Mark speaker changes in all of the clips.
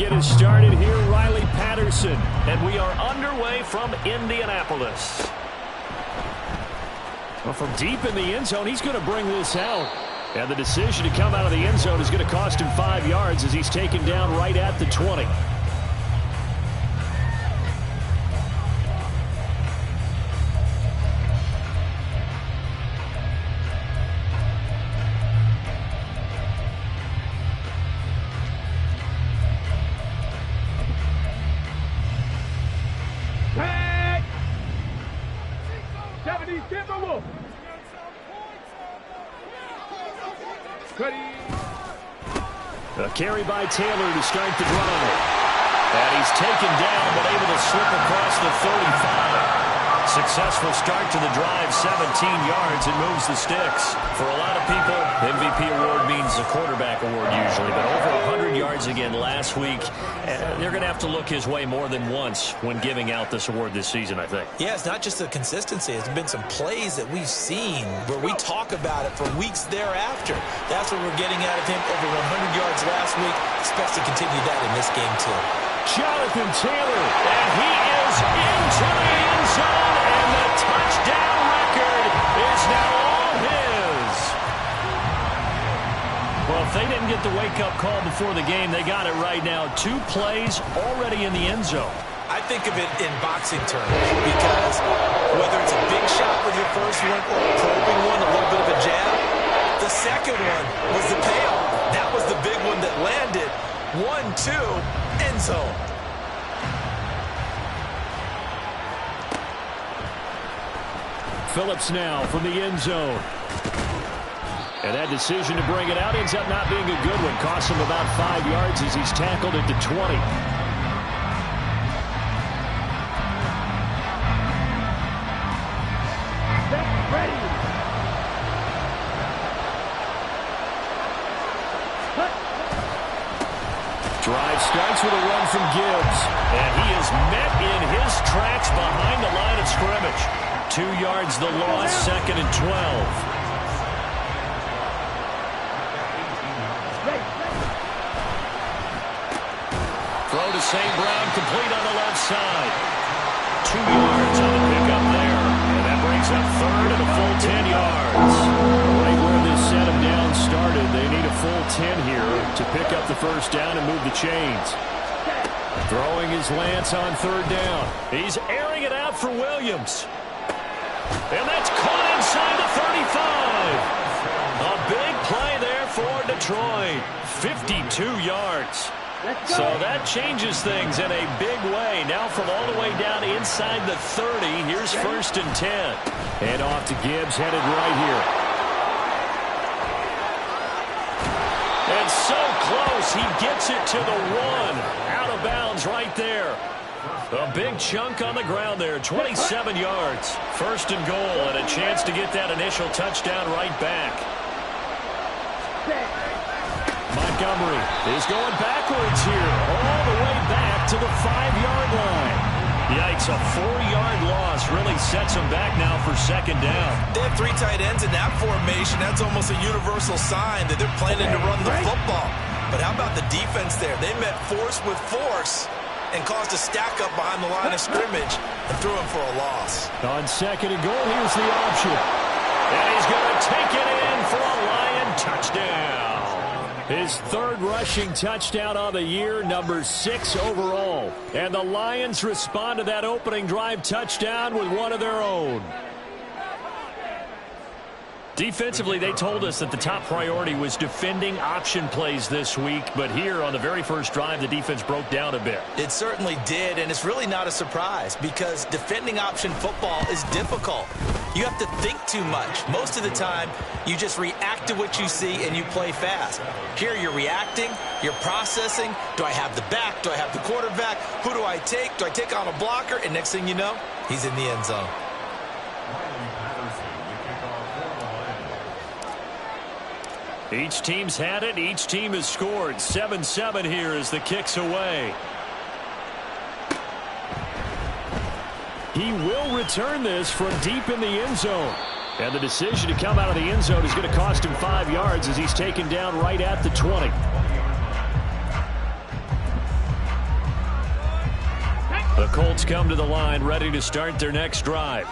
Speaker 1: get us started here, Riley Patterson. And we are underway from Indianapolis. Well, from deep in the end zone, he's going to bring this out. And the decision to come out of the end zone is going to cost him 5 yards as he's taken down right at the 20.
Speaker 2: A
Speaker 1: carry by Taylor to start the drive. And he's taken down but able to slip across the 35. Successful start to the drive, 17 yards, and moves the sticks. For a lot of people, MVP award means a quarterback award usually, but over 100 yards again last week. They're going to have to look his way more than once when giving out this award this season, I think.
Speaker 3: Yeah, it's not just the consistency. It's been some plays that we've seen where we talk about it for weeks thereafter. That's what we're getting out of him, over 100 yards last week. Expects to continue that in this game, too.
Speaker 1: Jonathan Taylor, and he is into the end zone, and the touchdown record is now all his. Well, if they didn't get the wake-up call before the game, they got it right now. 2 plays already in the end zone.
Speaker 3: I think of it in boxing terms because whether it's a big shot with your first one or a probing one, a little bit of a jab, the second one was the payoff. That was the big one that landed. 1-2, end zone.
Speaker 1: Phillips now from the end zone. And that decision to bring it out ends up not being a good one. Costs him about 5 yards as he's tackled at the 20. Drive starts with a run from Gibbs. And he is met in his tracks behind the line of scrimmage. 2 yards the loss, 2nd and 12. Throw to St. Brown, complete on the left side. 2 yards on the pickup there. And that brings up 3rd and a full 10 yards. Right where this set him down started, they need a full 10 here to pick up the first down and move the chains. Throwing his Lance on 3rd down. He's airing it out for Williams. And that's caught inside the 35. A big play there for Detroit. 52 yards. So that changes things in a big way. Now from all the way down inside the 30, here's 1st and 10. And off to Gibbs, headed right here. And so close, he gets it to the 1. Out of bounds right there. A big chunk on the ground there, 27 yards. 1st and goal, and a chance to get that initial touchdown right back. Montgomery is going backwards here, all the way back to the 5-yard line. Yikes, a 4-yard loss really sets them back now for 2nd down.
Speaker 3: They have 3 tight ends in that formation. That's almost a universal sign that they're planning to run the football. But how about the defense there? They met force with force and caused a stack up behind the line of scrimmage and threw him for a loss.
Speaker 1: On 2nd and goal, here's the option. And he's going to take it in for a Lion touchdown. His 3rd rushing touchdown of the year, number 6 overall. And the Lions respond to that opening drive touchdown with one of their own. Defensively, they told us that the top priority was defending option plays this week. But here on the very first drive, the defense broke down a bit.
Speaker 3: It certainly did, and it's really not a surprise because defending option football is difficult. You have to think too much. Most of the time, you just react to what you see and you play fast. Here you're reacting, you're processing. Do I have the back? Do I have the quarterback? Who do I take? Do I take on a blocker? And next thing you know, he's in the end zone.
Speaker 1: Each team's had it. Each team has scored. 7-7 here as the kick's away. He will return this from deep in the end zone. And the decision to come out of the end zone is going to cost him 5 yards as he's taken down right at the 20. The Colts come to the line, ready to start their next drive.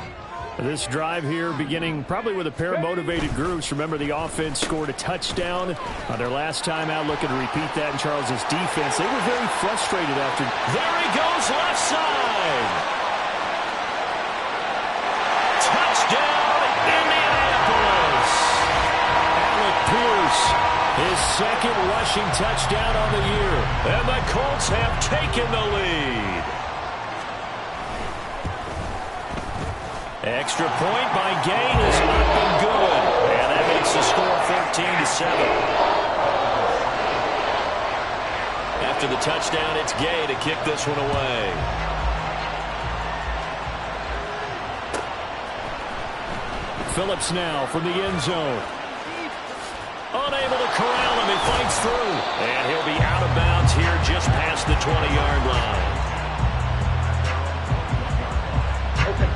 Speaker 2: This drive here beginning probably with a pair of motivated groups. Remember, the offense scored a touchdown on their last time out, looking to repeat that in Charles's defense. They were very frustrated after.
Speaker 1: There he goes, left side. Touchdown, Indianapolis. Alec Pierce, his second rushing touchdown on the year. And the Colts have taken the lead. Extra point by Gay is up and good. And that makes the score 14-7. After the touchdown, it's Gay to kick this one away.
Speaker 2: Phillips now from the end zone.
Speaker 1: Unable to corral him. He fights through. And he'll be out of bounds here just past the 20-yard line.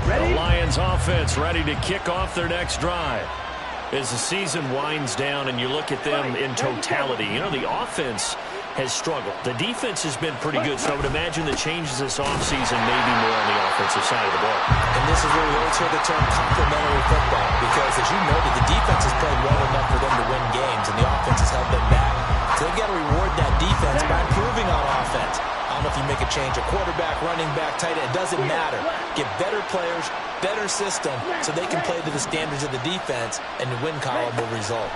Speaker 1: The Lions offense ready to kick off their next drive. As the season winds down and you look at them in totality, you know, the offense has struggled. The defense has been pretty good, so I would imagine the changes this offseason may be more on the offensive side of the ball.
Speaker 3: And this is where we always hear the term complementary football, because as you noted, the defense has played well enough for them to win games, and the offense has held them back. So they've got to reward that defense by improving on offense. I don't know if you make a change, a quarterback, running back, tight end, it doesn't matter. Get better players, better system, so they can play to the standards of the defense, and the win column will result.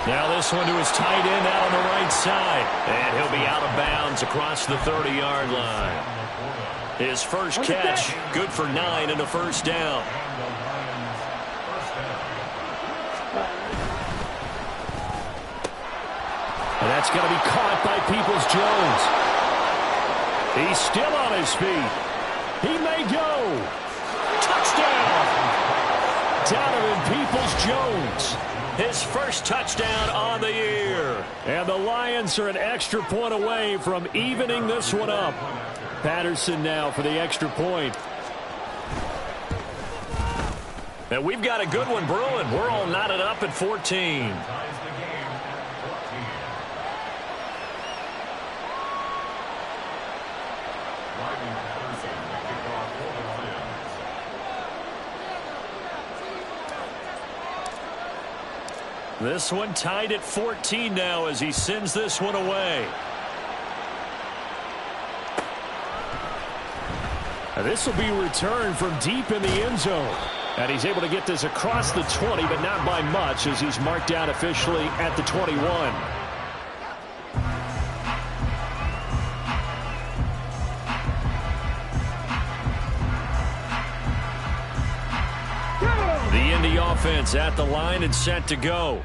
Speaker 1: Now this one to his tight end out on the right side. And he'll be out of bounds across the 30-yard line. His first catch, good for 9 and a first down.
Speaker 2: And that's going to be caught by Peoples-Jones. He's still on his feet. He may go. Touchdown! Donovan Peoples-Jones.
Speaker 1: His first touchdown on the year.
Speaker 2: And the Lions are an extra point away from evening this one up. Patterson now for the extra point.
Speaker 1: And we've got a good one brewing. We're all knotted up at 14. This one tied at 14 now as he sends this one away.
Speaker 2: And this will be returned from deep in the end zone. And he's able to get this across the 20, but not by much, as he's marked down officially at the 21.
Speaker 1: The Indy offense at the line and set to go.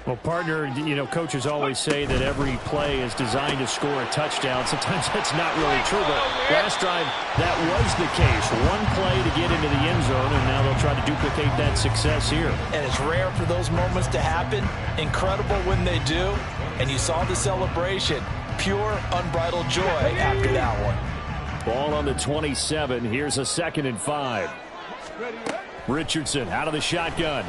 Speaker 2: Well, partner, you know, coaches always say that every play is designed to score a touchdown. Sometimes that's not really true, but last drive, that was the case. One play to get into the end zone, and now they'll try to duplicate that success here.
Speaker 3: And it's rare for those moments to happen. Incredible when they do. And you saw the celebration. Pure, unbridled joy after that one.
Speaker 2: Ball on the 27. Here's a 2nd and 5. Richardson out of the shotgun.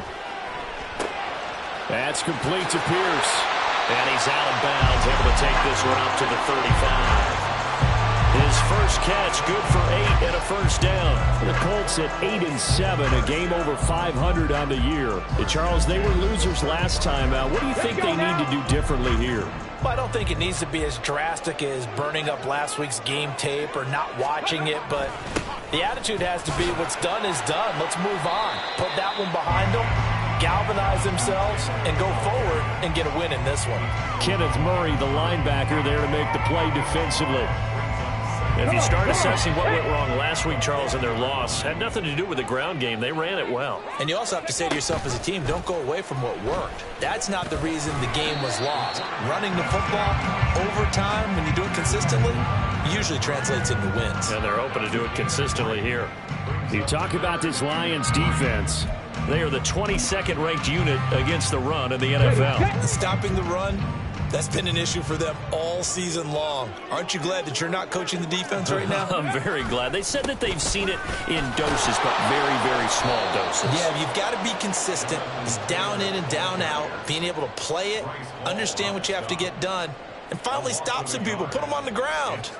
Speaker 2: That's complete to Pierce.
Speaker 1: And he's out of bounds, able to take this one up to the 35. His first catch, good for 8 and a first down.
Speaker 2: The Colts at 8-7, a game over 500 on the year. Charles, they were losers last time out. What do you think they need to do differently here?
Speaker 3: Well, I don't think it needs to be as drastic as burning up last week's game tape or not watching it, but the attitude has to be what's done is done. Let's move on. Put that one behind them, galvanize themselves, and go forward and get a win in this one.
Speaker 2: Kenneth Murray, the linebacker, there to make the play defensively.
Speaker 1: If you start assessing what went wrong last week, Charles, in their loss, had nothing to do with the ground game. They ran it well.
Speaker 3: And you also have to say to yourself as a team, don't go away from what worked. That's not the reason the game was lost. Running the football over time, when you do it consistently, usually translates into wins.
Speaker 1: And they're hoping to do it consistently here.
Speaker 2: You talk about this Lions defense.
Speaker 1: They are the 22nd ranked unit against the run in the NFL.
Speaker 3: Stopping the run, that's been an issue for them all season long. Aren't you glad that you're not coaching the defense right now?
Speaker 1: I'm very glad. They said that they've seen it in doses, but very, very small doses.
Speaker 3: Yeah, you've got to be consistent. It's down in and down out, being able to play it, understand what you have to get done, and finally stop some people, put them on the ground.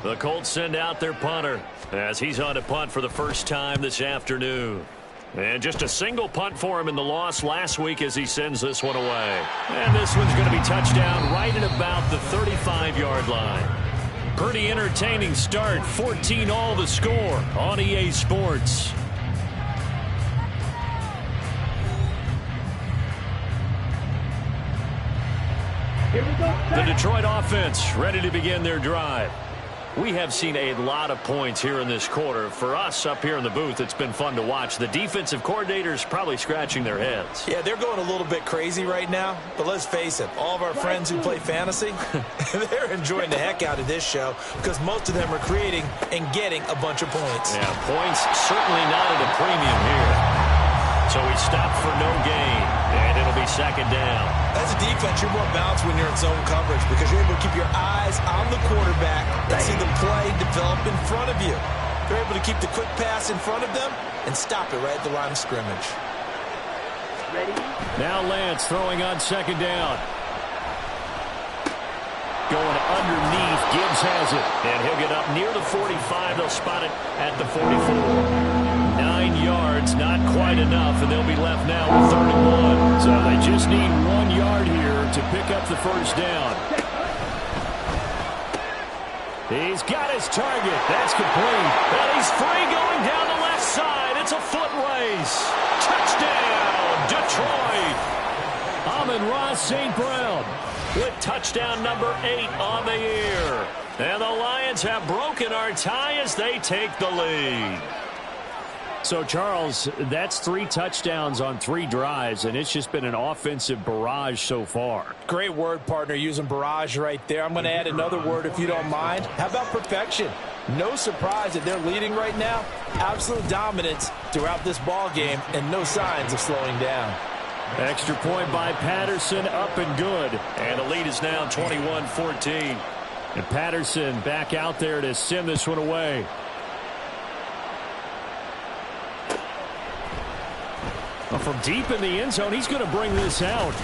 Speaker 1: The Colts send out their punter as he's on to punt for the first time this afternoon. And just a single punt for him in the loss last week as he sends this one away. And this one's going to be touchdown right at about the 35-yard line. Pretty entertaining start. 14-all the score on EA Sports. The Detroit offense ready to begin their drive. We have seen a lot of points here in this quarter. For us up here in the booth, it's been fun to watch. The defensive coordinators probably scratching their heads.
Speaker 3: Yeah, they're going a little bit crazy right now. But let's face it, all of our friends who play fantasy, they're enjoying the heck out of this show because most of them are creating and getting a bunch of points.
Speaker 1: Yeah, points certainly not at a premium here. So he stopped for no gain, and it'll be second down.
Speaker 3: As a defense, you're more balanced when you're in zone coverage because you're able to keep your eyes on the quarterback and see the play develop in front of you. They're able to keep the quick pass in front of them and stop it right at the line of scrimmage.
Speaker 2: Ready? Now Lance throwing on second down. Going underneath, Gibbs has it. And he'll get up near the 45. They'll spot it at the 44. 9 yards, not quite enough, and they'll be left now with 3rd and 1. So they just need 1 yard here to pick up the first down. He's got his target. That's complete. And he's free going down the left side. It's a foot race. Touchdown, Detroit. Amon-Ra St. Brown with touchdown number 8 on the year. And the Lions have broken our tie as they take the lead. So, Charles, that's 3 touchdowns on 3 drives, and it's just been an offensive barrage so far.
Speaker 3: Great word, partner, using barrage right there. I'm going to add another word if you don't mind. How about perfection? No surprise that they're leading right now. Absolute dominance throughout this ball game and no signs of slowing down.
Speaker 2: Extra point by Patterson, up and good.
Speaker 1: And the lead is now 21-14.
Speaker 2: And Patterson back out there to send this one away. Well, from deep in the end zone, he's going to bring this out.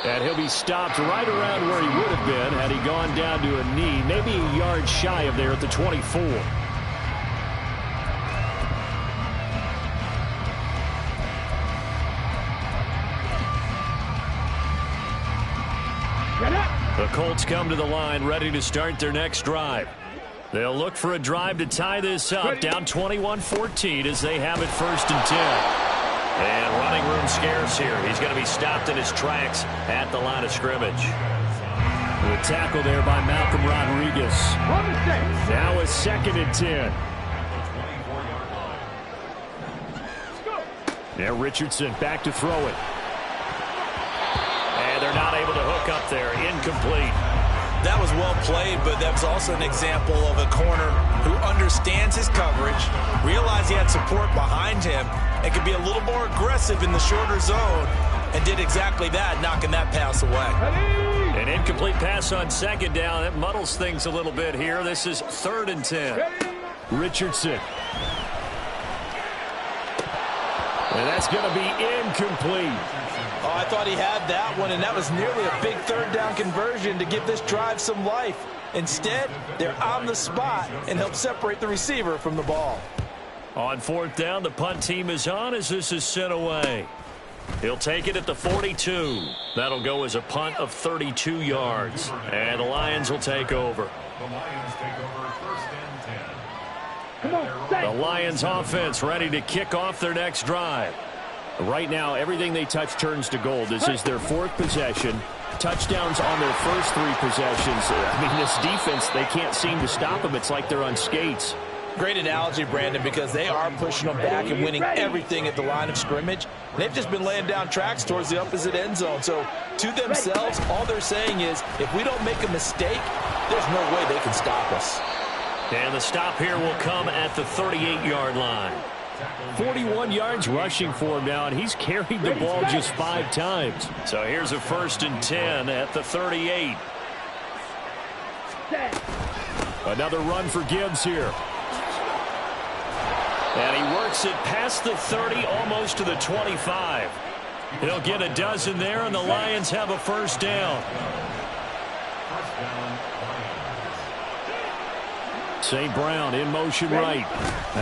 Speaker 2: And he'll be stopped right around where he would have been had he gone down to a knee, maybe a yard shy of there at the 24. The Colts come to the line ready to start their next drive. They'll look for a drive to tie this up, down 21-14 as they have it 1st and 10. And running room scarce here. He's going to be stopped in his tracks at the line of scrimmage. The tackle there by Malcolm Rodriguez. Now a 2nd and 10. Now Richardson back to throw it.
Speaker 1: And they're not able to hook up there. Incomplete.
Speaker 3: That was well played, but that was also an example of a corner who understands his coverage, realized he had support behind him, and could be a little more aggressive in the shorter zone, and did exactly that, knocking that pass away.
Speaker 1: An incomplete pass on 2nd down. That muddles things a little bit here. This is 3rd and 10.
Speaker 2: Richardson. And that's going to be incomplete.
Speaker 3: Oh, I thought he had that one, and that was nearly a big 3rd down conversion to give this drive some life. Instead, they're on the spot and help separate the receiver from the ball.
Speaker 1: On 4th down, the punt team is on as this is sent away. He'll take it at the 42. That'll go as a punt of 32 yards. And the Lions will take over. The Lions offense ready to kick off their next drive.
Speaker 2: Right now, everything they touch turns to gold. This is their 4th possession. Touchdowns on their first 3 possessions. I mean, this defense, they can't seem to stop them. It's like they're on skates.
Speaker 3: Great analogy, Brandon, because they are pushing them back and winning everything at the line of scrimmage. They've just been laying down tracks towards the opposite end zone. So, to themselves, all they're saying is, if we don't make a mistake, there's no way they can stop us.
Speaker 1: And the stop here will come at the 38-yard line.
Speaker 2: 41 yards rushing for him now, and he's carried the ball just 5 times.
Speaker 1: So here's a 1st and 10 at the 38.
Speaker 2: Another run for Gibbs here.
Speaker 1: And he works it past the 30, almost to the 25. He'll get a dozen there, and the Lions have a 1st down.
Speaker 2: St. Brown in motion right.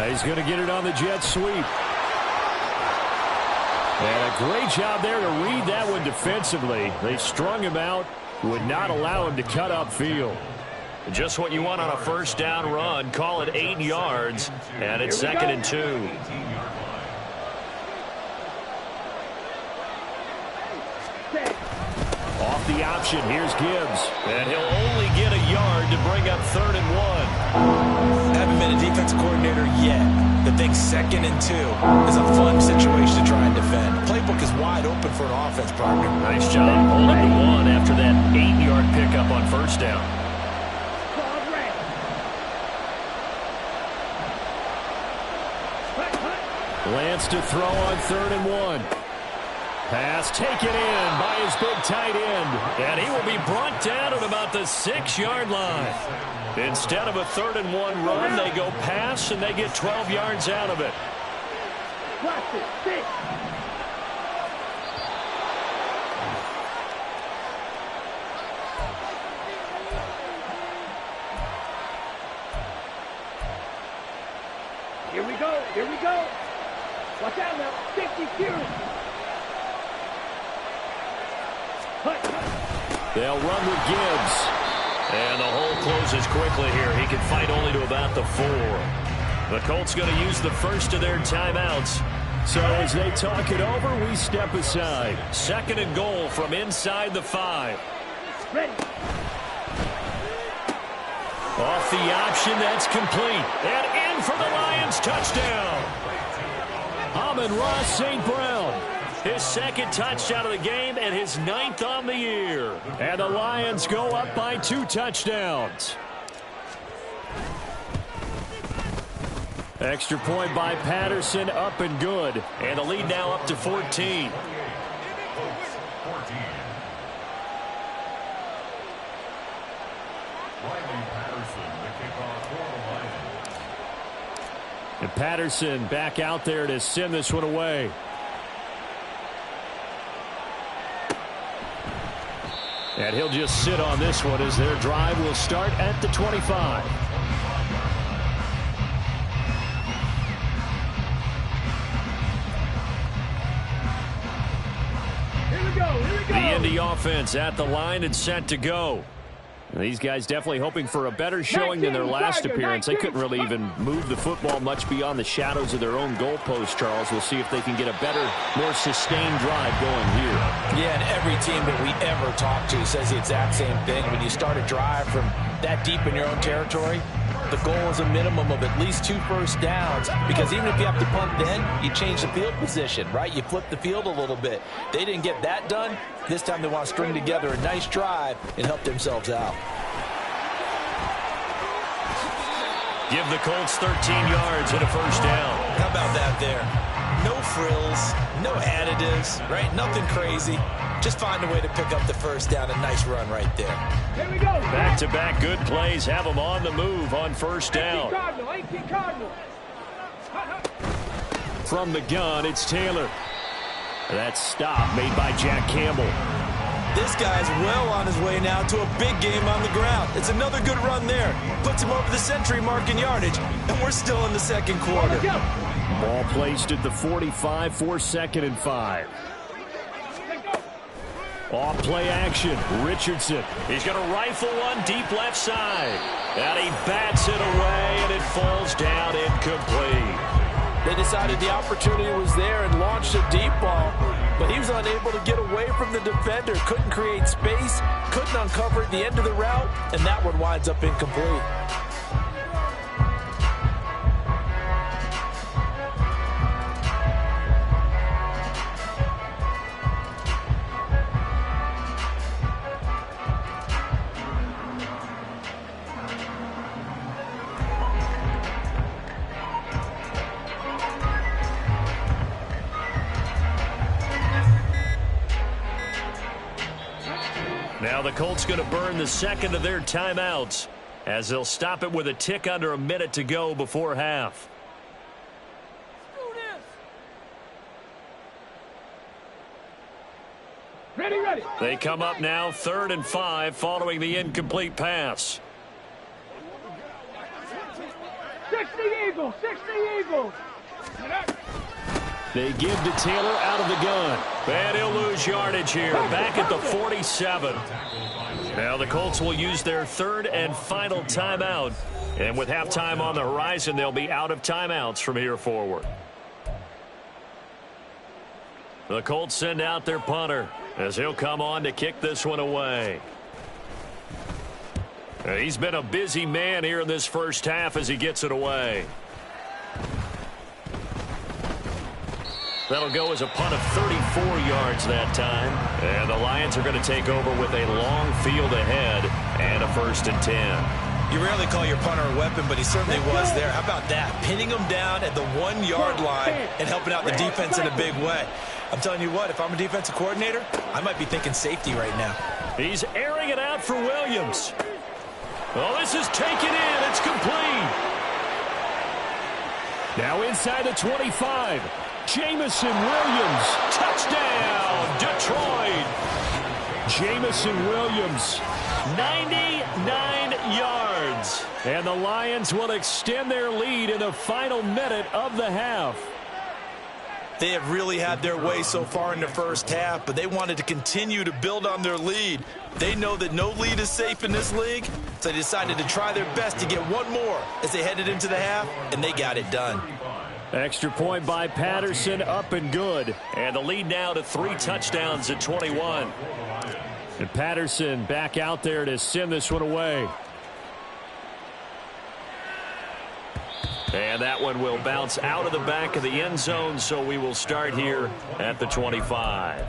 Speaker 2: He's going to get it on the jet sweep. And a great job there to read that one defensively. They strung him out, would not allow him to cut upfield.
Speaker 1: Just what you want on a first down run. Call it 8 yards, and it's 2nd and 2.
Speaker 2: Off the option, here's Gibbs.
Speaker 1: And he'll only get a yard to bring up 3rd and 1.
Speaker 3: Haven't been a defense coordinator yet, but think 2nd and 2 is a fun situation to try and defend. Playbook is wide open for an offense partner.
Speaker 1: Nice job holding to 1 after that 8-yard pickup on first down.
Speaker 2: Lance to throw on 3rd and 1. Pass taken in by his big tight end.
Speaker 1: And he will be brought down at about the 6-yard line. Instead of a 3rd and 1 run, they go pass, and they get 12 yards out of it.
Speaker 4: Here we go. Here we go. Watch out now. 50 series.
Speaker 2: They'll run with Gibbs.
Speaker 1: And the hole closes quickly here. He can fight only to about the 4. The Colts going to use the first of their timeouts.
Speaker 2: So as they talk it over, we step aside.
Speaker 1: 2nd and goal from inside the 5.
Speaker 4: Ready.
Speaker 2: Off the option, that's complete.
Speaker 1: And in for the Lions touchdown.
Speaker 2: Amon-Ra St. Brown.
Speaker 1: His 2nd touchdown of the game and his 9th on the year.
Speaker 2: And the Lions go up by 2 touchdowns. Extra point by Patterson, up and good.
Speaker 1: And the lead now up to 14.
Speaker 2: And Patterson back out there to send this one away. And he'll just sit on this one as their drive will start at the 25.
Speaker 4: Here we go. Here we go.
Speaker 2: The Indy offense at the line and set to go. These guys definitely hoping for a better showing than their last appearance. They couldn't really even move the football much beyond the shadows of their own goalpost, Charles. We'll see if they can get a better, more sustained drive going here.
Speaker 3: Yeah, and every team that we ever talk to says the exact same thing. When you start a drive from that deep in your own territory, the goal is a minimum of at least 2 first downs, because even if you have to punt then, you change the field position, right? You flip the field a little bit. They didn't get that done. This time they want to string together a nice drive and help themselves out.
Speaker 1: Give the Colts 13 yards and a first down.
Speaker 3: How about that there? No frills, no additives, right? Nothing crazy. Just find a way to pick up the first down. A nice run right there.
Speaker 4: Here we go.
Speaker 1: Back-to-back good plays have them on the move on first down.
Speaker 4: 18 Cardinal.
Speaker 2: From the gun, it's Taylor. That stop made by Jack Campbell.
Speaker 3: This guy's well on his way now to a big game on the ground. It's another good run there. Puts him over the century mark in yardage, and we're still in the 2nd quarter.
Speaker 2: Ball placed at the 45 for 2nd and 5. Off play action, Richardson.
Speaker 1: He's going to rifle one deep left side. And he bats it away, and it falls down incomplete.
Speaker 3: They decided the opportunity was there and launched a deep ball, but he was unable to get away from the defender. Couldn't create space, couldn't uncover at the end of the route, and that one winds up incomplete.
Speaker 1: Now the Colts going to burn the 2nd of their timeouts as they'll stop it with a tick under a minute to go before half.
Speaker 4: Ready, ready.
Speaker 2: They come up now 3rd and 5 following the incomplete pass.
Speaker 4: 60 Eagles, 60 Eagles.
Speaker 2: They give to Taylor out of the gun. And he'll lose yardage here. Back at the 47. Now the Colts will use their 3rd and final timeout. And with halftime on the horizon, they'll be out of timeouts from here forward. The Colts send out their punter as he'll come on to kick this one away. He's been a busy man here in this first half as he gets it away. That'll go as a punt of 34 yards that time. And the Lions are going to take over with a long field ahead and a 1st and 10.
Speaker 3: You rarely call your punter a weapon, but he certainly was there. How about that? Pinning him down at the 1-yard line and helping out the defense in a big way. I'm telling you what, if I'm a defensive coordinator, I might be thinking safety right now.
Speaker 2: He's airing it out for Williams. Oh, this is taken in. It's complete. Now inside the 25. Jamison Williams. Touchdown, Detroit. Jamison Williams. 99 yards. And the Lions will extend their lead in the final minute of the half.
Speaker 3: They have really had their way so far in the first half, but they wanted to continue to build on their lead. They know that no lead is safe in this league, so they decided to try their best to get one more as they headed into the half, and they got it done.
Speaker 2: Extra point by Patterson, up and good. And the lead now to 3 touchdowns at 21. And Patterson back out there to send this one away. And that one will bounce out of the back of the end zone, so we will start here at the 25.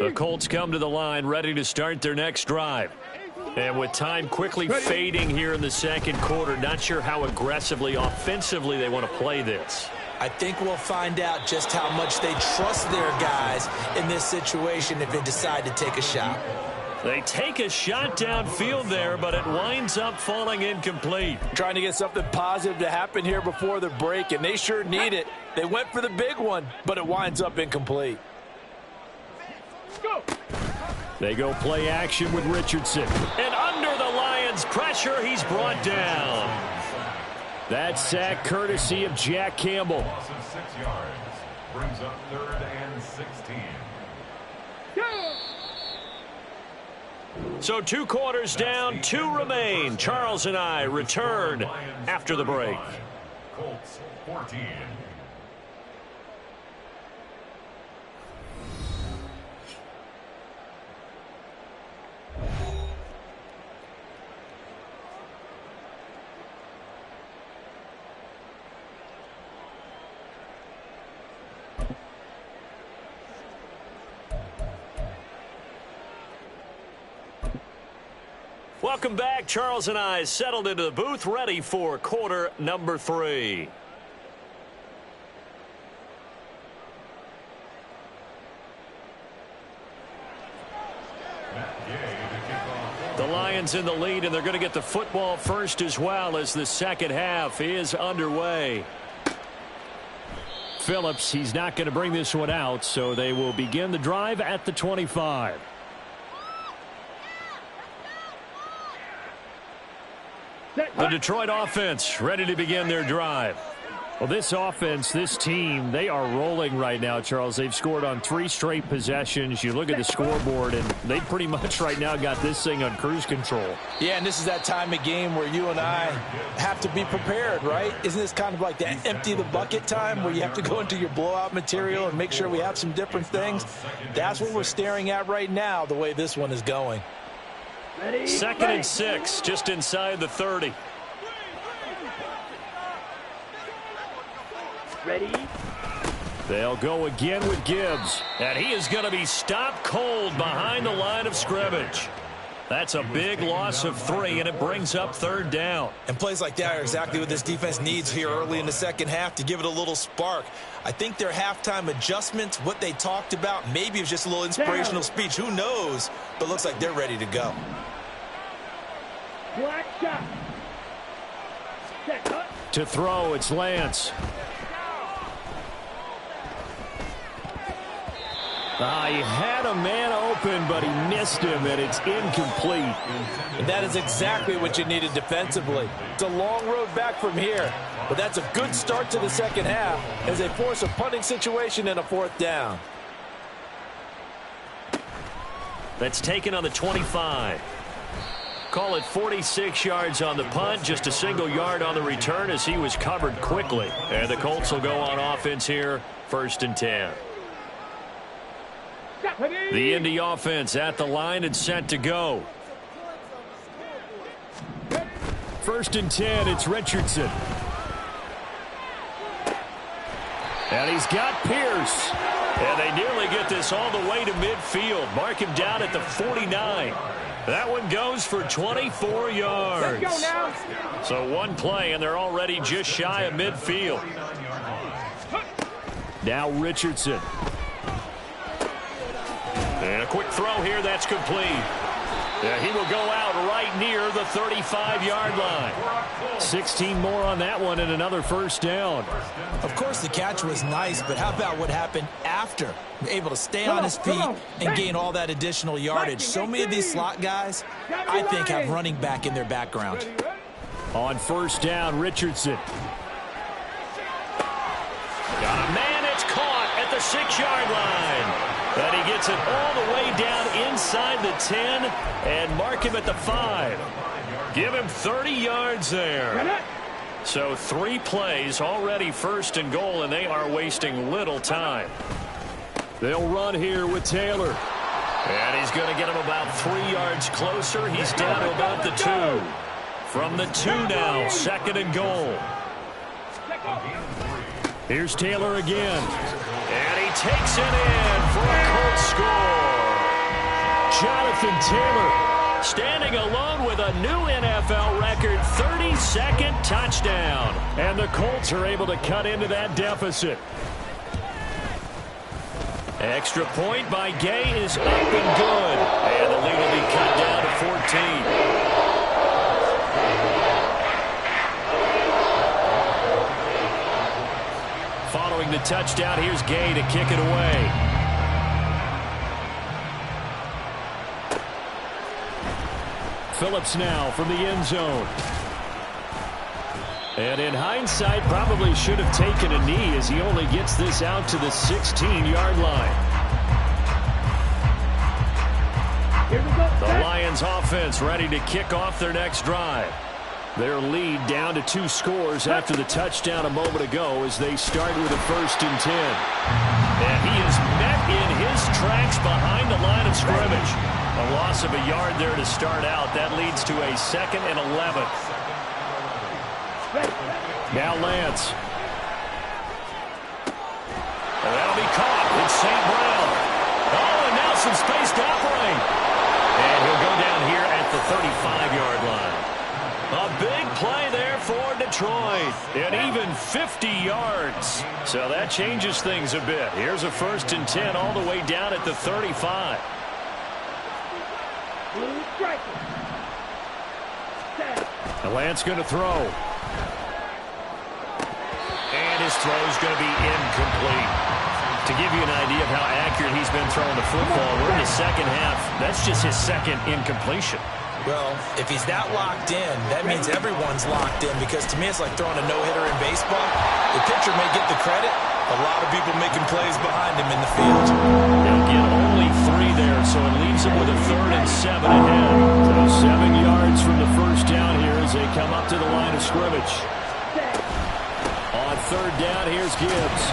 Speaker 2: The Colts come to the line ready to start their next drive. And with time quickly fading here in the second quarter, not sure how aggressively, offensively they want to play this.
Speaker 3: I think we'll find out just how much they trust their guys in this situation if they decide to take a shot.
Speaker 2: They take a shot downfield there, but it winds up falling incomplete.
Speaker 3: Trying to get something positive to happen here before the break, and they sure need it. They went for the big one, but it winds up incomplete.
Speaker 2: They go play action with Richardson. And under the Lions' pressure, he's brought down. That sack courtesy of Jack Campbell.
Speaker 5: 6 yards. Brings up 3rd and 16.
Speaker 2: So 2 quarters down, 2 remain. Charles and I return after the break.
Speaker 5: Colts 14.
Speaker 2: Welcome back. Charles and I settled into the booth, ready for quarter number 3. The Lions in the lead, and they're going to get the football first as well as the second half is underway. Phillips, he's not going to bring this one out, so they will begin the drive at the 25. The Detroit offense ready to begin their drive. Well, this offense, this team, they are rolling right now, Charles. They've scored on 3 straight possessions. You look at the scoreboard, and they pretty much right now got this thing on cruise control.
Speaker 3: Yeah, and this is that time of game where you and I have to be prepared, right? Isn't this kind of like that empty the bucket time where you have to go into your blowout material and make sure we have some different things? That's what we're staring at right now, the way this one is going.
Speaker 2: 2nd and 6, just inside the 30.
Speaker 4: Ready?
Speaker 2: They'll go again with Gibbs. And he is going to be stopped cold behind the line of scrimmage. That's a big loss of 3, and it brings up 3rd down.
Speaker 3: And plays like that are exactly what this defense needs here early in the second half to give it a little spark. I think their halftime adjustments, what they talked about, maybe it was just a little inspirational speech. Who knows? But it looks like they're ready to go.
Speaker 4: Black shot.
Speaker 2: To throw, it's Lance. He had a man open, but he missed him, and it's incomplete.
Speaker 3: And that is exactly what you needed defensively. It's a long road back from here, but that's a good start to the second half as they force a punting situation and a 4th down.
Speaker 2: That's taken on the 25. Call it 46 yards on the punt, just a single yard on the return as he was covered quickly. And the Colts will go on offense here, 1st and 10. The Indy offense at the line and set to go. 1st and 10, it's Richardson. And he's got Pierce. And they nearly get this all the way to midfield. Mark him down at the 49. That one goes for 24 yards.
Speaker 4: Let's go now.
Speaker 2: So one play, and they're already just shy of midfield. Now Richardson. And a quick throw here, that's complete. Yeah, he will go out right near the 35-yard line. 16 more on that one and another 1st down.
Speaker 3: Of course, the catch was nice, but how about what happened after? Able to stay on his feet and gain all that additional yardage. So many of these slot guys, I think, have running back in their background.
Speaker 2: On 1st down, Richardson. Got a man, it's caught at the 6-yard line. And he gets it all the way down inside the 10 and mark him at the 5. Give him 30 yards there. So 3 plays, already 1st and goal, and they are wasting little time. They'll run here with Taylor. And he's going to get him about 3 yards closer. He's down to about the 2. From the 2 now, 2nd and goal. Here's Taylor again. And he takes it in for a Colts score. Jonathan Taylor standing alone with a new NFL record 32nd touchdown. And the Colts are able to cut into that deficit. Extra point by Gay is up and good. And the lead will be cut down to 14. Following the touchdown, here's Gay to kick it away. Phillips now from the end zone. And in hindsight, probably should have taken a knee as he only gets this out to the 16-yard line. The Lions offense ready to kick off their next drive. Their lead down to 2 scores after the touchdown a moment ago as they start with a 1st and 10. And he is met in his tracks behind the line of scrimmage. A loss of a yard there to start out. That leads to a 2nd and 11. Now Lance. And that'll be caught. It's St. Brown. Oh, and now some space to operate. And he'll go down here at the 35-yard line. A big play there for Detroit. And even 50 yards. So that changes things a bit. Here's a 1st and 10 all the way down at the 35. And Lance going to throw. And his throw is going to be incomplete. To give you an idea of how accurate he's been throwing the football, we're in the second half. That's just his 2nd incompletion.
Speaker 3: Well, if he's that locked in, that means everyone's locked in, because to me it's like throwing a no-hitter in baseball. The pitcher may get the credit. A lot of people making plays behind him in the field.
Speaker 2: They'll get only 3 there, so it leaves him with a 3rd and 7 ahead. So 7 yards from the 1st down here as they come up to the line of scrimmage. On 3rd down, here's Gibbs.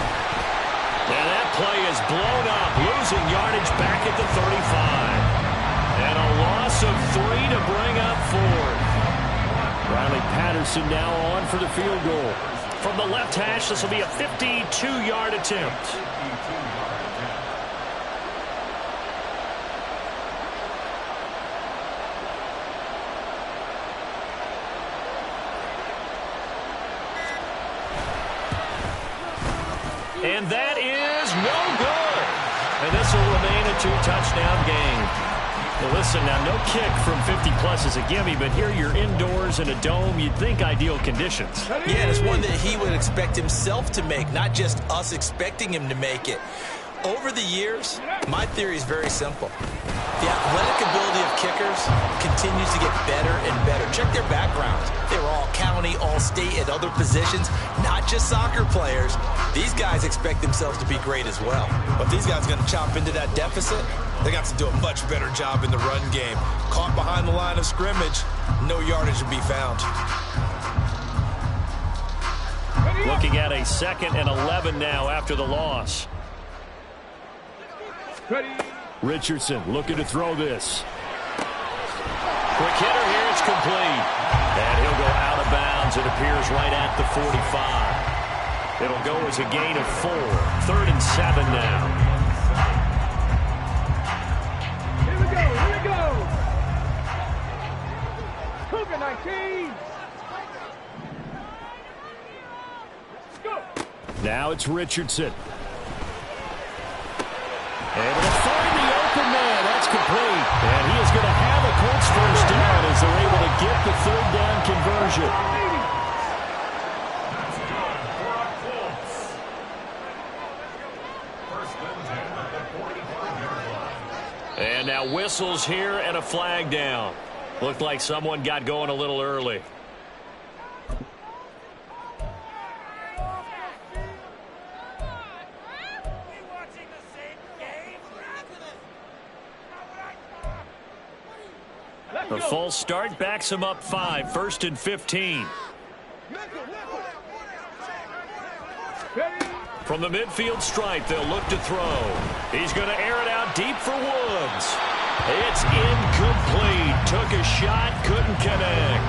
Speaker 2: And that play is blown up, losing yardage back at the 35. And a loss of 3 to bring up 4. Riley Patterson now on for the field goal. From the left hash, this will be a 52-yard attempt. And that is no good. And this will remain a 2-touchdown game. Well, listen, now no kick from 50-plus is a gimme, but here you're indoors in a dome. You'd think ideal conditions.
Speaker 3: Yeah, and it's one that he would expect himself to make, not just us expecting him to make it. Over the years, my theory is very simple. The athletic ability of kickers continues to get better and better. Check their backgrounds. They were all county, all state, at other positions, not just soccer players. These guys expect themselves to be great as well. But if these guys are going to chop into that deficit, they got to do a much better job in the run game. Caught behind the line of scrimmage, no yardage to be found.
Speaker 2: Looking at a 2nd and 11 now after the loss. Richardson looking to throw this. Quick hitter here, it's complete. And he'll go out of bounds. It appears right at the 45. It'll go as a gain of 4. 3rd and 7 now.
Speaker 4: Here we go, here we go. Cougar 19. Let's go.
Speaker 2: Now it's Richardson. Able to find the open man. That's complete. And he is going to have a Colts first down as they're able to get the 3rd down conversion. And now whistles here and a flag down. Looked like someone got going a little early. The false start backs him up 5. 1st and 15. From the midfield stripe, they'll look to throw. He's going to air it out deep for Woods. It's incomplete. Took a shot, couldn't connect.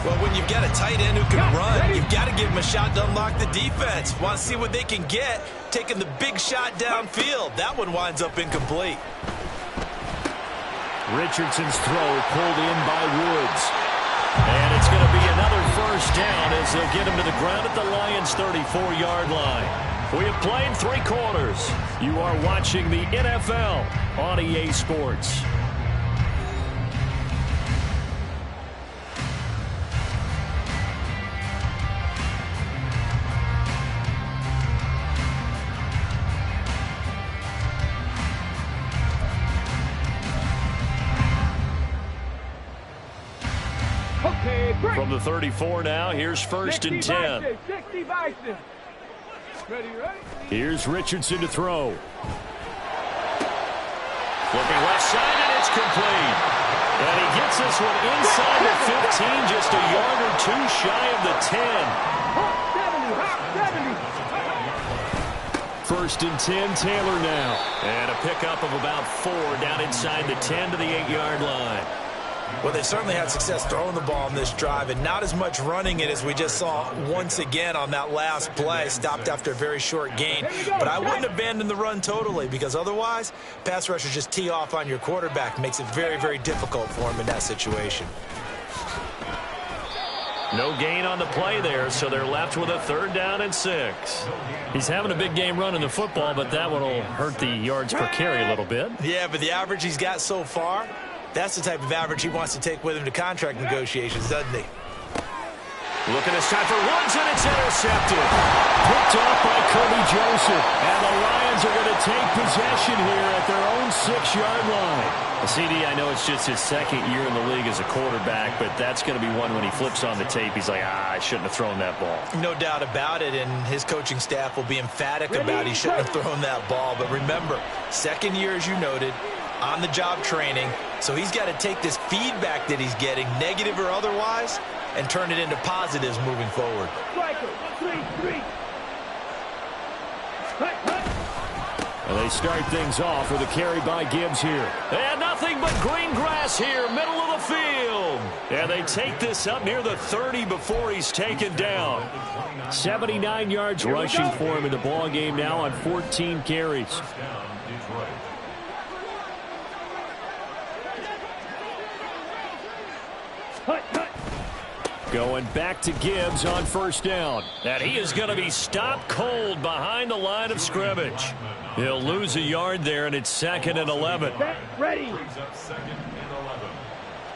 Speaker 3: Well, when you've got a tight end who can run, you've got to give him a shot to unlock the defense. Want to see what they can get, taking the big shot downfield. That one winds up incomplete.
Speaker 2: Richardson's throw pulled in by Woods. And it's going to be another first down as they'll get him to the ground at the Lions' 34-yard line. We have played 3 quarters. You are watching the NFL on EA Sports. From the 34 now, here's 1st and 10. Here's Richardson to throw. Looking left side, and it's complete. And he gets this one inside the 15, just a yard or 2 shy of the 10. 1st and 10, Taylor now. And a pickup of about 4 down inside the 10 to the 8-yard line.
Speaker 3: Well, they certainly had success throwing the ball in this drive and not as much running it as we just saw once again on that last play. Stopped after a very short gain. But I wouldn't abandon the run totally because otherwise, pass rushers just tee off on your quarterback. Makes it very, very difficult for him in that situation.
Speaker 2: No gain on the play there, so they're left with a 3rd down and 6. He's having a big game running the football, but that one will hurt the yards per carry a little bit.
Speaker 3: Yeah, but the average he's got so far, that's the type of average he wants to take with him to contract negotiations, doesn't he?
Speaker 2: Looking this time for Woods, and it's intercepted. Picked off by Kirby Joseph. And the Lions are going to take possession here at their own 6-yard line. CD, I know it's just his 2nd year in the league as a quarterback, but that's going to be one when he flips on the tape. He's like, I shouldn't have thrown that ball.
Speaker 3: No doubt about it, and his coaching staff will be emphatic about he shouldn't have thrown that ball. But remember, 2nd year, as you noted, on-the-job training, so he's got to take this feedback that he's getting, negative or otherwise, and turn it into positives moving forward.
Speaker 2: And they start things off with a carry by Gibbs here. And nothing but green grass here, middle of the field. And they take this up near the 30 before he's taken down. 79 yards rushing for him in the ball game now on 14 carries. Going back to Gibbs on 1st down. And he is going to be stopped cold behind the line of scrimmage. He'll lose a yard there, and it's 2nd and 11.
Speaker 4: Ready.
Speaker 5: Brings up 2nd and 11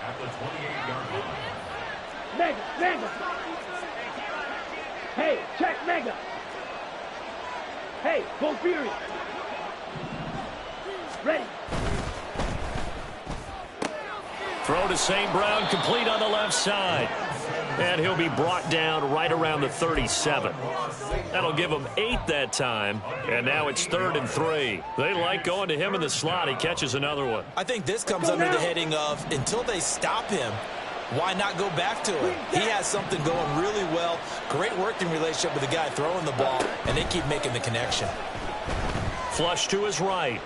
Speaker 5: at the 28-yard line.
Speaker 4: Mega. Hey, check Mega. Hey, go Fury. Ready.
Speaker 2: Throw to St. Brown, complete on the left side. And he'll be brought down right around the 37. That'll give him 8 that time. And now it's 3rd and 3. They like going to him in the slot. He catches another one.
Speaker 3: I think this comes under the heading of until they stop him, why not go back to him? He has something going really well. Great working relationship with the guy throwing the ball, and they keep making the connection.
Speaker 2: Flush to his right.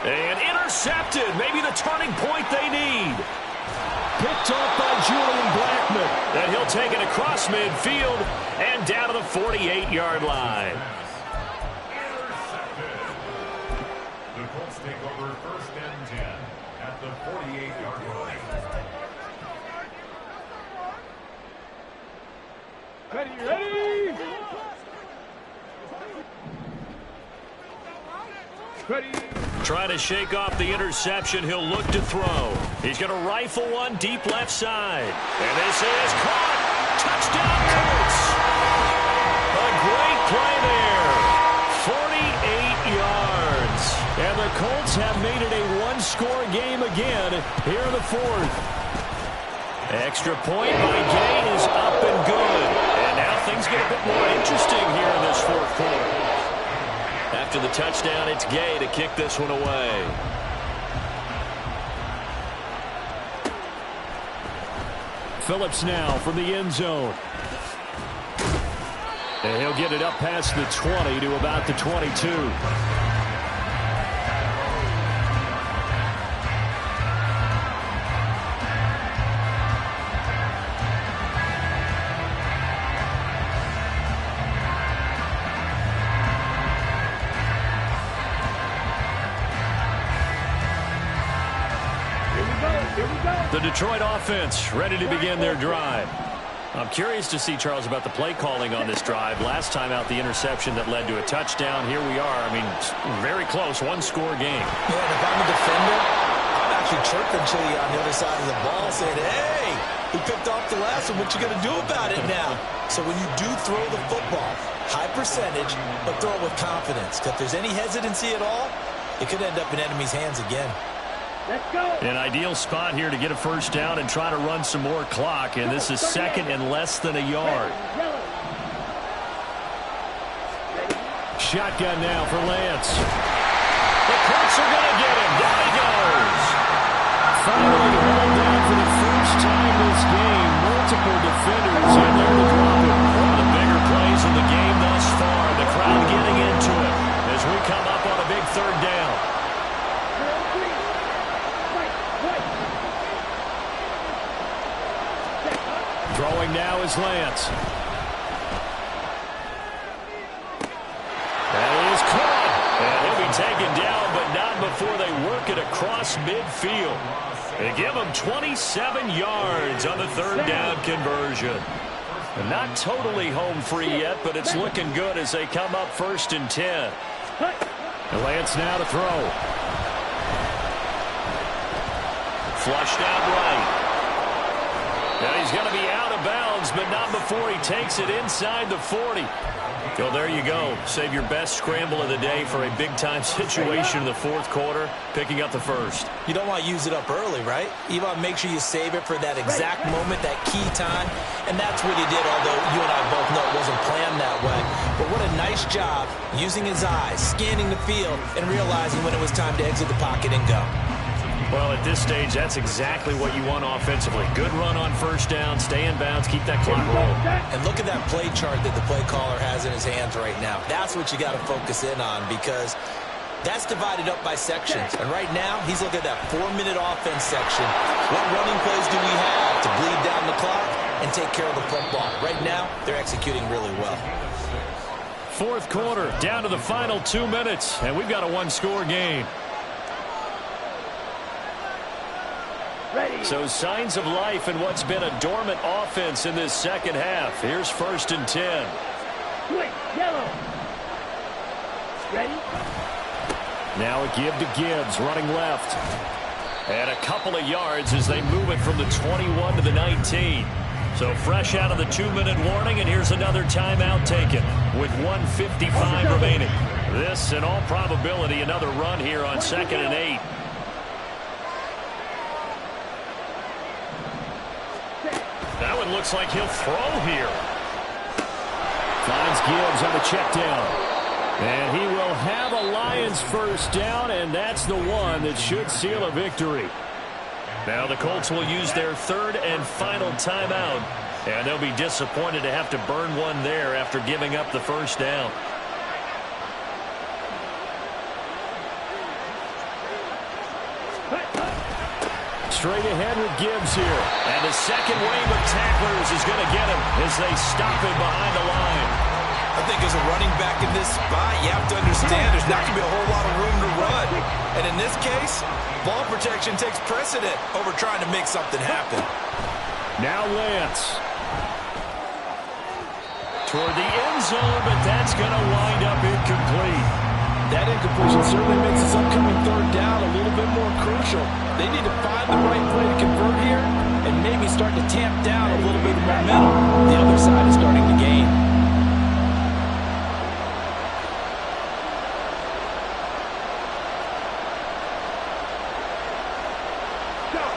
Speaker 2: And intercepted. Maybe the turning point they need. Picked off by Julian Blackman. And he'll take it across midfield and down to the 48-yard line.
Speaker 5: Intercepted. The Colts take over 1st and 10 at the 48-yard line.
Speaker 4: Ready.
Speaker 2: Trying to shake off the interception. He'll look to throw. He's going to rifle one deep left side. And this is caught. Touchdown, Colts. A great play there. 48 yards. And the Colts have made it a one-score game again here in the 4th. Extra point by Gay is up and good. And now things get a bit more interesting here in this 4th quarter. After the touchdown, it's Gay to kick this one away. Phillips now from the end zone. And he'll get it up past the 20 to about the 22. The Detroit offense ready to begin their drive. I'm curious to see, Charles, about the play calling on this drive. Last time out, the interception that led to a touchdown. Here we are. I mean, very close, one-score game.
Speaker 3: Yeah, and if I'm a defender, I'm actually chirping to you on the other side of the ball saying, hey, we picked off the last one. What you going to do about it now? So when you do throw the football, high percentage, but throw it with confidence. Because if there's any hesitancy at all, it could end up in enemy's hands again.
Speaker 4: Let's go.
Speaker 2: An ideal spot here to get a first down and try to run some more clock. And this is 2nd and less than a yard. Shotgun now for Lance. The Colts are going to get him. Down he goes. Finally hauled down for the first time this game. Multiple defenders in there to drop him. One of the bigger plays in the game thus far. The crowd getting into it as we come up on a big 3rd down. Throwing now is Lance. That is caught. And he'll be taken down, but not before they work it across midfield. They give him 27 yards on the 3rd down conversion. And not totally home free yet, but it's looking good as they come up 1st and 10. And Lance now to throw. Flushed out right. Now he's going to be out of bounds, but not before he takes it inside the 40. Well, there you go. Save your best scramble of the day for a big-time situation in the 4th quarter, picking up the 1st.
Speaker 3: You don't want to use it up early, right? You want to make sure you save it for that exact moment, that key time. And that's what he did, although you and I both know it wasn't planned that way. But what a nice job using his eyes, scanning the field, and realizing when it was time to exit the pocket and go.
Speaker 2: Well, at this stage, that's exactly what you want offensively. Good run on 1st down, stay in bounds, keep that clock rolling.
Speaker 3: And look at that play chart that the play caller has in his hands right now. That's what you got to focus in on because that's divided up by sections. And right now, he's looking at that 4-minute offense section. What running plays do we have to bleed down the clock and take care of the football? Right now, they're executing really well.
Speaker 2: 4th quarter, down to the final 2 minutes, and we've got a one-score game.
Speaker 4: Ready.
Speaker 2: So signs of life in what's been a dormant offense in this 2nd half. Here's 1st and 10.
Speaker 4: Quick, Yellow. Ready?
Speaker 2: Now a give to Gibbs, running left.
Speaker 1: And a couple of yards as they move it from the 21 to the 19. So fresh out of the 2-minute warning, and here's another timeout taken with 1:55 remaining. This, in all probability, another run here on 2nd and 8. That one looks like he'll throw here.
Speaker 2: Finds Gibbs on the check down. And he will have a Lions first down, and that's the one that should seal a victory.
Speaker 1: Now the Colts will use their 3rd and final timeout, and they'll be disappointed to have to burn one there after giving up the first down.
Speaker 2: Straight ahead with Gibbs here.
Speaker 1: And the second wave of tacklers is going to get him as they stop him behind the line.
Speaker 3: I think as a running back in this spot, you have to understand there's not going to be a whole lot of room to run. And in this case, ball protection takes precedent over trying to make something happen.
Speaker 2: Now Lance.
Speaker 1: Toward the end zone, but that's going to wind up incomplete.
Speaker 6: That incompletion certainly makes this upcoming 3rd down a little bit more crucial. They need to find the right play to convert here and maybe start to tamp down a little bit of momentum. The other side is starting to gain.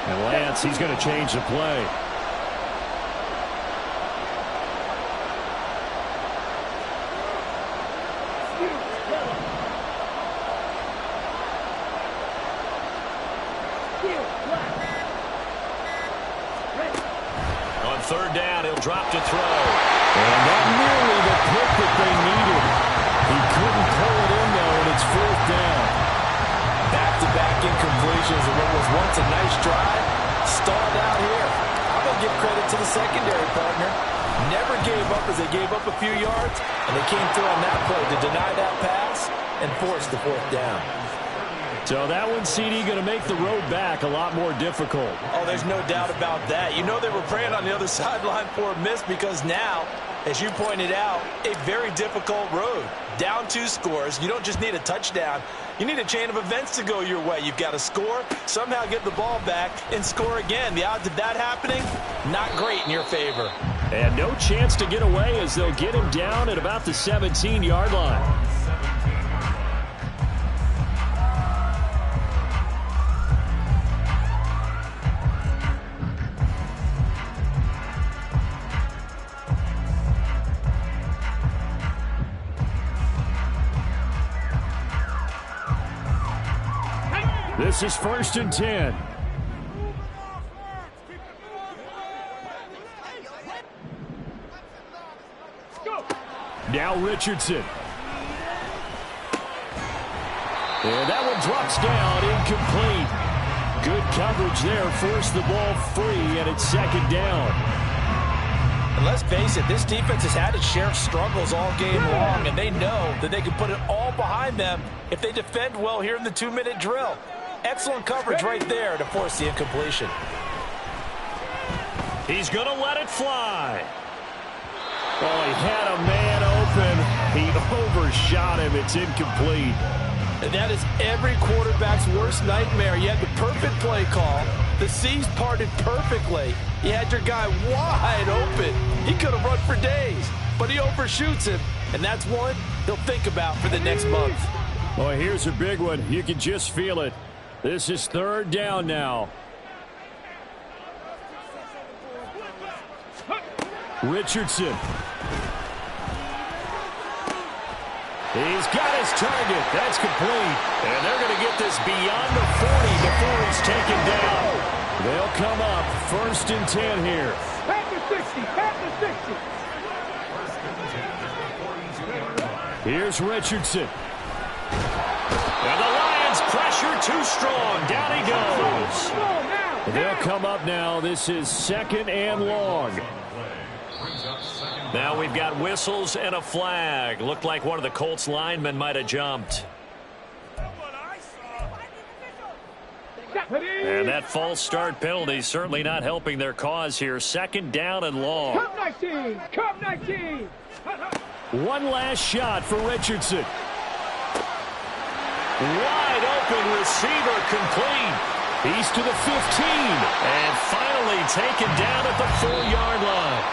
Speaker 2: And Lance, he's going to change the play.
Speaker 1: On 3rd down, he'll drop to throw.
Speaker 2: And that nearly the pick that they needed. He couldn't pull it in, though, and it's 4th down.
Speaker 6: Back-to-back incompletions of what was once a nice drive. Stalled out here. I'm going to give credit to the secondary partner. Never gave up as they gave up a few yards, and they came through on that play to deny that pass and force the 4th down.
Speaker 2: So that one, CD, going to make the road back a lot more difficult.
Speaker 3: Oh, there's no doubt about that. You know they were praying on the other sideline for a miss because now, as you pointed out, a very difficult road. Down 2 scores. You don't just need a touchdown. You need a chain of events to go your way. You've got to score, somehow get the ball back, and score again. The odds of that happening, not great in your favor.
Speaker 2: And no chance to get away as they'll get him down at about the 17-yard line. This is 1st and 10. Now Richardson. And that one drops down, incomplete. Good coverage there, forced the ball free, and it's 2nd down.
Speaker 3: And let's face it, this defense has had its share of struggles all game long, and they know that they can put it all behind them if they defend well here in the 2-minute drill. Excellent coverage right there to force the incompletion.
Speaker 1: He's going to let it fly.
Speaker 2: Oh, he had a man open. He overshot him. It's incomplete.
Speaker 6: And that is every quarterback's worst nightmare. You had the perfect play call. The seas parted perfectly. You had your guy wide open. He could have run for days, but he overshoots him. And that's one he'll think about for the next month.
Speaker 2: Boy, here's a big one. You can just feel it. This is 3rd down now. Richardson. He's got his target. That's complete.
Speaker 1: And they're going to get this beyond the 40 before he's taken down.
Speaker 2: They'll come up 1st and 10 here.
Speaker 4: Back to 60. Back to 60.
Speaker 2: Here's Richardson.
Speaker 1: And the Lions pressure too strong. Down he goes.
Speaker 2: They'll come up now. This is 2nd and long.
Speaker 1: Now we've got whistles and a flag. Looked like one of the Colts linemen might have jumped. And that false start penalty certainly not helping their cause here. 2nd down and long.
Speaker 4: Come 19. Come 19.
Speaker 2: One last shot for Richardson.
Speaker 1: Wide open receiver complete.
Speaker 2: He's to the 15.
Speaker 1: And finally taken down at the 4-yard line.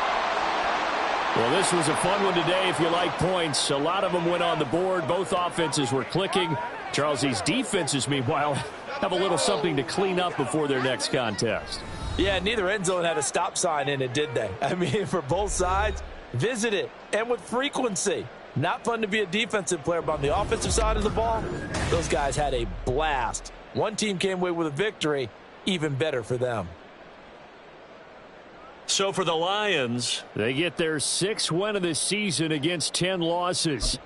Speaker 2: Well, this was a fun one today if you like points. A lot of them went on the board. Both offenses were clicking. Charles, these defenses, meanwhile, have a little something to clean up before their next contest.
Speaker 6: Yeah, neither end zone had a stop sign in it, did they? I mean, for both sides, visit it, and with frequency. Not fun to be a defensive player, but on the offensive side of the ball, those guys had a blast. One team came away with a victory, even better for them.
Speaker 1: So for the Lions,
Speaker 2: they get their 6th win of the season against 10 losses.